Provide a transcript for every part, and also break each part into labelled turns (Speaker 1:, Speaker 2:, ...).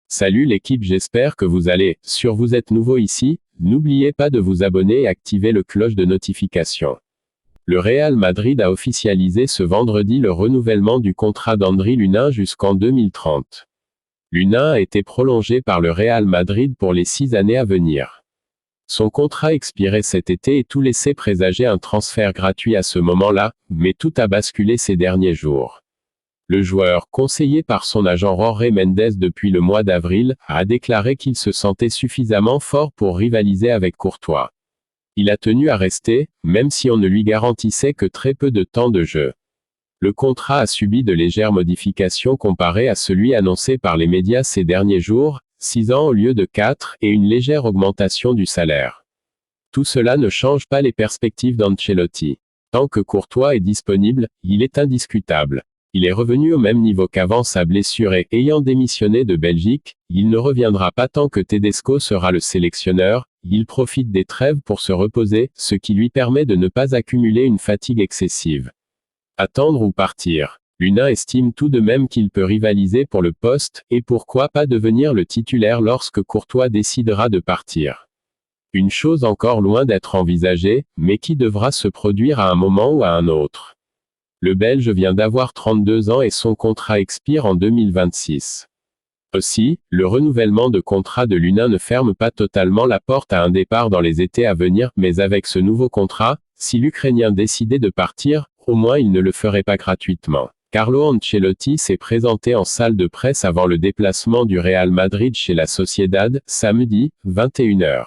Speaker 1: Salut l'équipe, j'espère que vous allez. Vous êtes nouveau ici, n'oubliez pas de vous abonner et activer le cloche de notification. Le Real Madrid a officialisé ce vendredi le renouvellement du contrat d'Andry Lunin jusqu'en 2030. Lunin a été prolongé par le Real Madrid pour les 6 années à venir. Son contrat expirait cet été et tout laissait présager un transfert gratuit à ce moment-là, mais tout a basculé ces derniers jours. Le joueur, conseillé par son agent Jorge Mendes depuis le mois d'avril, a déclaré qu'il se sentait suffisamment fort pour rivaliser avec Courtois. Il a tenu à rester, même si on ne lui garantissait que très peu de temps de jeu. Le contrat a subi de légères modifications comparé à celui annoncé par les médias ces derniers jours, 6 ans au lieu de 4, et une légère augmentation du salaire. Tout cela ne change pas les perspectives d'Ancelotti. Tant que Courtois est disponible, il est indiscutable. Il est revenu au même niveau qu'avant sa blessure et, ayant démissionné de Belgique, il ne reviendra pas tant que Tedesco sera le sélectionneur. Il profite des trêves pour se reposer, ce qui lui permet de ne pas accumuler une fatigue excessive. Attendre ou partir. Lunin estime tout de même qu'il peut rivaliser pour le poste, et pourquoi pas devenir le titulaire lorsque Courtois décidera de partir. Une chose encore loin d'être envisagée, mais qui devra se produire à un moment ou à un autre. Le Belge vient d'avoir 32 ans et son contrat expire en 2026. Aussi, le renouvellement de contrat de Lunin ne ferme pas totalement la porte à un départ dans les étés à venir, mais avec ce nouveau contrat, si l'Ukrainien décidait de partir, au moins il ne le ferait pas gratuitement. Carlo Ancelotti s'est présenté en salle de presse avant le déplacement du Real Madrid chez la Sociedad, samedi, 21h.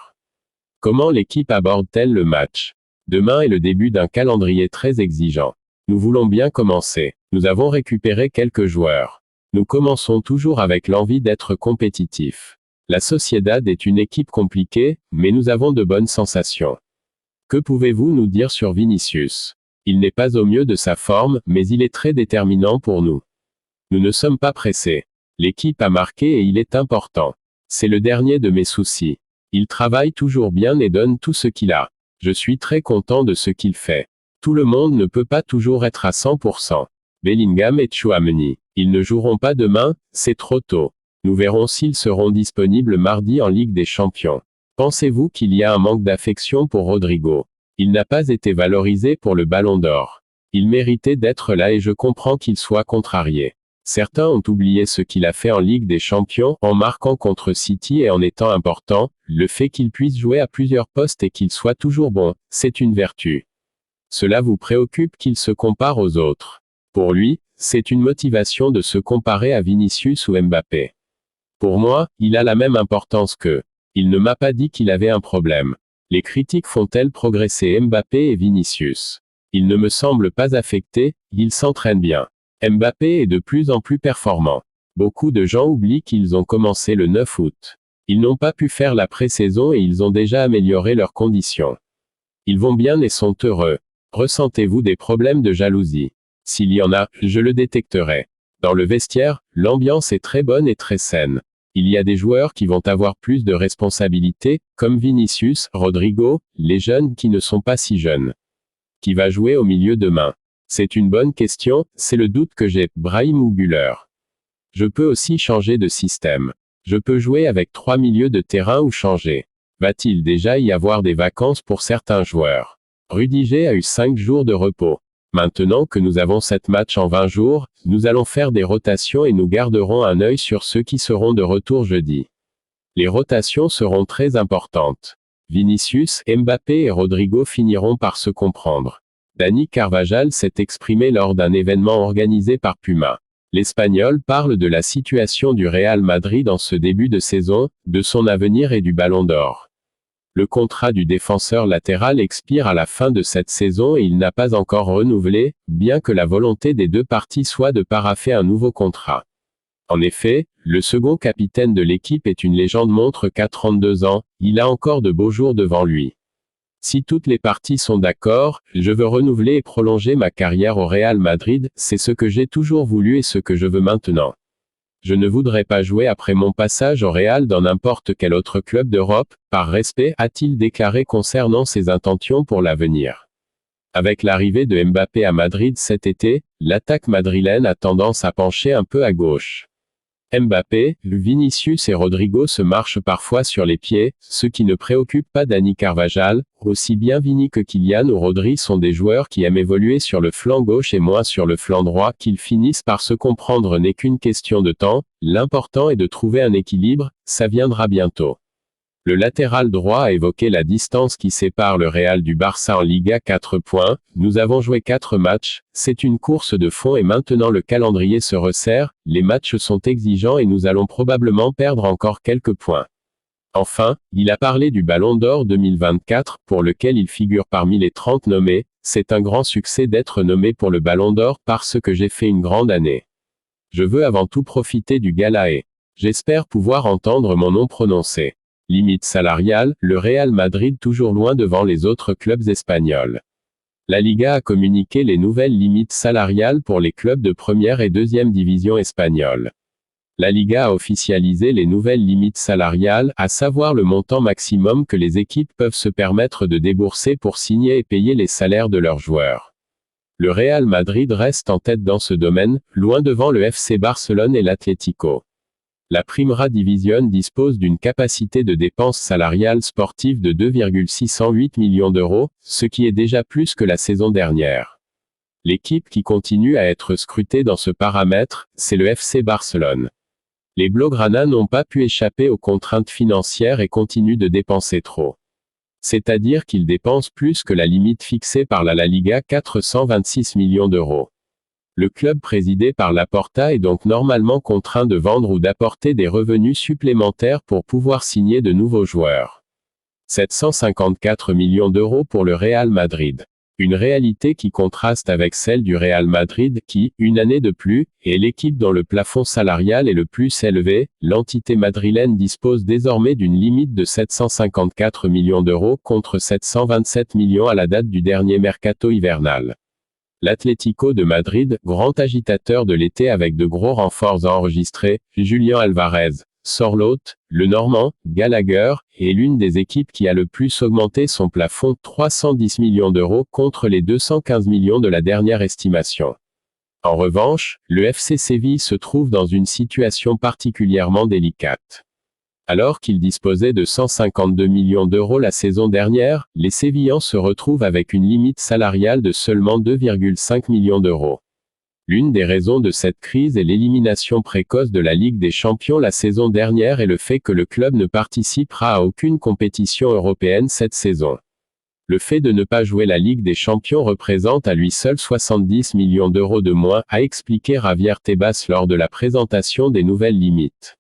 Speaker 1: Comment l'équipe aborde-t-elle le match? Demain est le début d'un calendrier très exigeant. Nous voulons bien commencer. Nous avons récupéré quelques joueurs. Nous commençons toujours avec l'envie d'être compétitifs. La Sociedad est une équipe compliquée, mais nous avons de bonnes sensations. Que pouvez-vous nous dire sur Vinicius? Il n'est pas au mieux de sa forme, mais il est très déterminant pour nous. Nous ne sommes pas pressés. L'équipe a marqué et il est important. C'est le dernier de mes soucis. Il travaille toujours bien et donne tout ce qu'il a. Je suis très content de ce qu'il fait. Tout le monde ne peut pas toujours être à 100%. Bellingham et Tchouaméni. Ils ne joueront pas demain, c'est trop tôt. Nous verrons s'ils seront disponibles mardi en Ligue des Champions. Pensez-vous qu'il y a un manque d'affection pour Rodrigo? Il n'a pas été valorisé pour le Ballon d'Or. Il méritait d'être là et je comprends qu'il soit contrarié. Certains ont oublié ce qu'il a fait en Ligue des Champions, en marquant contre City et en étant important. Le fait qu'il puisse jouer à plusieurs postes et qu'il soit toujours bon, c'est une vertu. Cela vous préoccupe qu'il se compare aux autres. Pour lui, c'est une motivation de se comparer à Vinicius ou Mbappé. Pour moi, il a la même importance qu'eux. Il ne m'a pas dit qu'il avait un problème. Les critiques font-elles progresser Mbappé et Vinicius? Il ne me semble pas affecté, il s'entraîne bien. Mbappé est de plus en plus performant. Beaucoup de gens oublient qu'ils ont commencé le 9 août. Ils n'ont pas pu faire la pré-saison et ils ont déjà amélioré leurs conditions. Ils vont bien et sont heureux. Ressentez-vous des problèmes de jalousie? S'il y en a, je le détecterai. Dans le vestiaire, l'ambiance est très bonne et très saine. Il y a des joueurs qui vont avoir plus de responsabilités, comme Vinicius, Rodrigo, les jeunes qui ne sont pas si jeunes. Qui va jouer au milieu demain? C'est une bonne question, c'est le doute que j'ai, Brahim ou Güler. Je peux aussi changer de système. Je peux jouer avec 3 milieux de terrain ou changer. Va-t-il déjà y avoir des vacances pour certains joueurs? Rudiger a eu 5 jours de repos. Maintenant que nous avons 7 matchs en 20 jours, nous allons faire des rotations et nous garderons un œil sur ceux qui seront de retour jeudi. Les rotations seront très importantes. Vinicius, Mbappé et Rodrigo finiront par se comprendre. Dani Carvajal s'est exprimé lors d'un événement organisé par Puma. L'Espagnol parle de la situation du Real Madrid en ce début de saison, de son avenir et du Ballon d'Or. Le contrat du défenseur latéral expire à la fin de cette saison et il n'a pas encore renouvelé, bien que la volonté des deux parties soit de paraffer un nouveau contrat. En effet, le second capitaine de l'équipe est une légende montre qu'à 32 ans, il a encore de beaux jours devant lui. Si toutes les parties sont d'accord, je veux renouveler et prolonger ma carrière au Real Madrid, c'est ce que j'ai toujours voulu et ce que je veux maintenant. Je ne voudrais pas jouer après mon passage au Real dans n'importe quel autre club d'Europe, par respect, a-t-il déclaré concernant ses intentions pour l'avenir. Avec l'arrivée de Mbappé à Madrid cet été, l'attaque madrilène a tendance à pencher un peu à gauche. Mbappé, Vinicius et Rodrigo se marchent parfois sur les pieds, ce qui ne préoccupe pas Dani Carvajal. Aussi bien Vini que Kylian ou Rodri sont des joueurs qui aiment évoluer sur le flanc gauche et moins sur le flanc droit. Qu'ils finissent par se comprendre n'est qu'une question de temps, l'important est de trouver un équilibre, ça viendra bientôt. Le latéral droit a évoqué la distance qui sépare le Real du Barça en Liga. 4 points, nous avons joué 4 matchs, c'est une course de fond et maintenant le calendrier se resserre, les matchs sont exigeants et nous allons probablement perdre encore quelques points. Enfin, il a parlé du Ballon d'Or 2024, pour lequel il figure parmi les 30 nommés. C'est un grand succès d'être nommé pour le Ballon d'Or parce que j'ai fait une grande année. Je veux avant tout profiter du gala et j'espère pouvoir entendre mon nom prononcé. Limite salariale, le Real Madrid toujours loin devant les autres clubs espagnols. La Liga a communiqué les nouvelles limites salariales pour les clubs de première et deuxième division espagnole. La Liga a officialisé les nouvelles limites salariales, à savoir le montant maximum que les équipes peuvent se permettre de débourser pour signer et payer les salaires de leurs joueurs. Le Real Madrid reste en tête dans ce domaine, loin devant le FC Barcelone et l'Atlético. La Primera División dispose d'une capacité de dépenses salariales sportives de 2,608 millions d'euros, ce qui est déjà plus que la saison dernière. L'équipe qui continue à être scrutée dans ce paramètre, c'est le FC Barcelone. Les Blaugrana n'ont pas pu échapper aux contraintes financières et continuent de dépenser trop. C'est-à-dire qu'ils dépensent plus que la limite fixée par la Liga, 426 millions d'euros. Le club présidé par Laporta est donc normalement contraint de vendre ou d'apporter des revenus supplémentaires pour pouvoir signer de nouveaux joueurs. 754 millions d'euros pour le Real Madrid. Une réalité qui contraste avec celle du Real Madrid qui, une année de plus, est l'équipe dont le plafond salarial est le plus élevé. L'entité madrilène dispose désormais d'une limite de 754 millions d'euros contre 727 millions à la date du dernier mercato hivernal. L'Atlético de Madrid, grand agitateur de l'été avec de gros renforts enregistrés, Julián Alvarez, Sorloth, le Normand, Gallagher, est l'une des équipes qui a le plus augmenté son plafond, 310 millions d'euros contre les 215 millions de la dernière estimation. En revanche, le FC Séville se trouve dans une situation particulièrement délicate. Alors qu'il disposait de 152 millions d'euros la saison dernière, les Sévillans se retrouvent avec une limite salariale de seulement 2,5 millions d'euros. L'une des raisons de cette crise est l'élimination précoce de la Ligue des Champions la saison dernière et le fait que le club ne participera à aucune compétition européenne cette saison. Le fait de ne pas jouer la Ligue des Champions représente à lui seul 70 millions d'euros de moins, a expliqué Javier Tebas lors de la présentation des nouvelles limites.